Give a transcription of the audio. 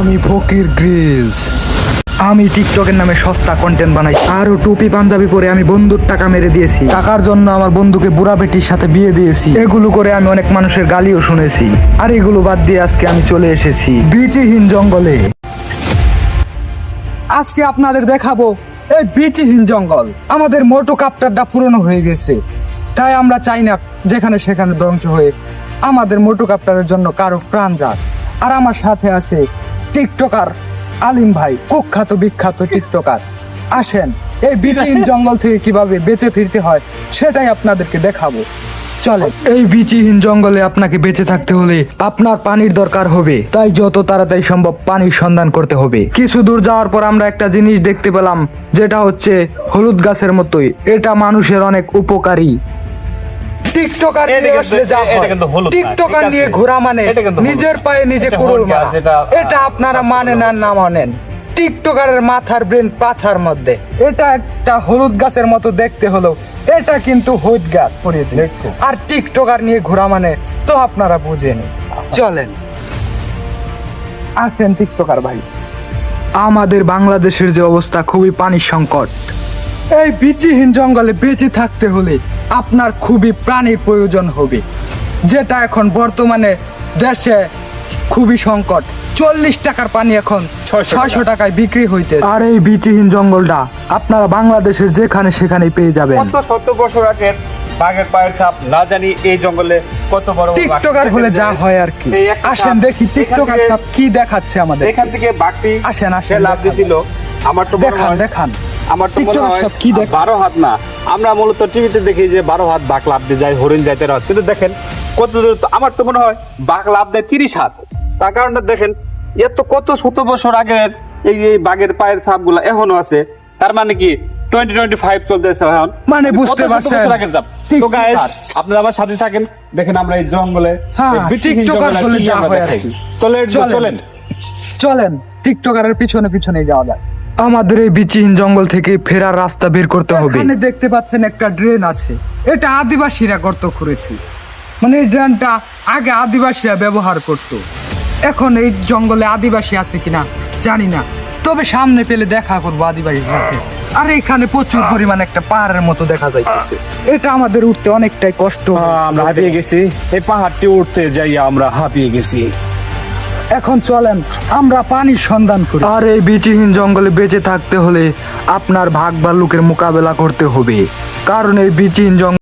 আমি ফকির গ্রিলস। আমি টিকটকের নামে সস্তা কন্টেন্ট বানাই, আরো টুপি পাঞ্জাবি পরে আমি বন্ধুর টাকা মেরে দিয়েছি। টাকার জন্য আমার বন্ধুকে বুড়া বেটির সাথে বিয়ে দিয়েছি। এগুলো করে আমি অনেক মানুষের গালিও শুনেছি। আর এগুলো বাদ দিয়ে আজকে আমি চলে এসেছি বীচিহীন জঙ্গলে। আজকে আপনাদের দেখাবো এই বীচিহীন জঙ্গল। আমাদের মোটো কাপ্টারটা পুরনো হয়ে গেছে, তাই আমরা চাই না যেখানে সেখানে ধ্বংস হয়ে আমাদের মোটো কাপ্টারের জন্য কারো প্রাণ যাক। আর আমার সাথে আছে টিকটকার আলিম ভাই, কুখ্যাত বিখ্যাত টিকটকার। আসেন এই বীচিহীন জঙ্গল থেকে কিভাবে বেঁচে ফিরতে হয় সেটাই আপনাদেরকে দেখাবো। চলে। এই বীচিহীন জঙ্গলে আপনাকে বেঁচে থাকতে হলে আপনার পানির দরকার হবে, তাই যত তাড়াতাড়ি সম্ভব পানির সন্ধান করতে হবে। কিছু দূর যাওয়ার পর আমরা একটা জিনিস দেখতে পেলাম, যেটা হচ্ছে হলুদ গাছের মতোই। এটা মানুষের অনেক উপকারী। টিকটকার নিয়ে আসলে যা হয়, টিকটকার নিয়ে ঘোরা মানে নিজের পায়ে নিজে কুড়ুল মারা। এটা আপনারা মানেন আর না মানেন, টিকটকারের মাথার ব্রেন পাছার মধ্যে। এটা একটা হলুদ গাছের মতো দেখতে হলো, এটা কিন্তু হলুদ গাছ। আর টিকটকার নিয়ে ঘোরা মানে তো আপনারা বুঝেন। চলেন আসেন টিকটকার ভাই। আমাদের বাংলাদেশের যে অবস্থা, খুবই পানির সংকট। এই বীচিহীন জঙ্গলে বেঁচে থাকতে হলে আপনার খুবই প্রাণীর প্রয়োজন হবে, যেটা এখন বর্তমানে দেশে খুবই সংকট। 40 টাকার পানি এখন 600 টাকায় বিক্রি হইতে। আর এই বীচিহীন জঙ্গলটা আপনারা বাংলাদেশের যেখানে সেখানে পেয়ে যাবেন। কত শত বছর আগের বাঘের পায়ের ছাপ না জানি এই জঙ্গলে কত বড়। টিকটকার হলে যা হয় আর কি। আসেন দেখি টিকটকার সব কি দেখাচ্ছে আমাদের। এখান থেকে বাঘটি আসেন আসেন লাভ দিছিল। আমার তো মনে হয় দেখান আমার তো মনে হয় সব কি দেখ। 12 হাত না, আমরা মূলত টিভিতে দেখি যে 12 হাত বাঘ লাভ দিয়ে যায়, হরিণ যাইতে রাত, কিন্তু দেখেন কত দূর। আমার তো মনে হয় বাঘ লাভ দেয় 30 হাত। তার কারণটা দেখেন, এত কত শত বছর আগের এই বাঘের পায়ের ছাপগুলা এখনো আছে। তার মানে কি 2025 চলতেছে এখন, মানে বুঝতে পারছেন। তো গাইস আপনারা আমার সাথে থাকেন, দেখেন আমরা এই জঙ্গলে টিকটকার হলে যা হয় আর কি। চলেন চলেন টিকটকারের পিছনে পিছনে যাওয়া যায়। আমাদের এই বীচিহীন জঙ্গল থেকে ফেরার রাস্তা বের করতে হবে। এখানে দেখতে পাচ্ছেন একটা ড্রেন আছে, এটা আদিবাসীরা গর্ত করেছে। মানে এই ড্রেনটা আগে আদিবাসীরা ব্যবহার করত। এখন এই জঙ্গলে আদিবাসী আছে কিনা জানি না, তবে সামনে পেলে দেখা করবো আদিবাসী সাথে। আর এখানে প্রচুর পরিমাণ একটা পাহাড়ের মতো দেখা যাইতেছে। এটা আমাদের উঠতে অনেকটাই কষ্ট। আমরা হাঁপিয়ে গেছি, এই পাহাড়টি উঠতে যাই আমরা হাঁপিয়ে গেছি। এখন চলেন আমরা পানির সন্ধান করি। আর এই বীচিহীন জঙ্গলে বেঁচে থাকতে হলে আপনার ভাগ ভাল্লুকের মোকাবেলা করতে হবে, কারণ এই বীচিহীন জঙ্গল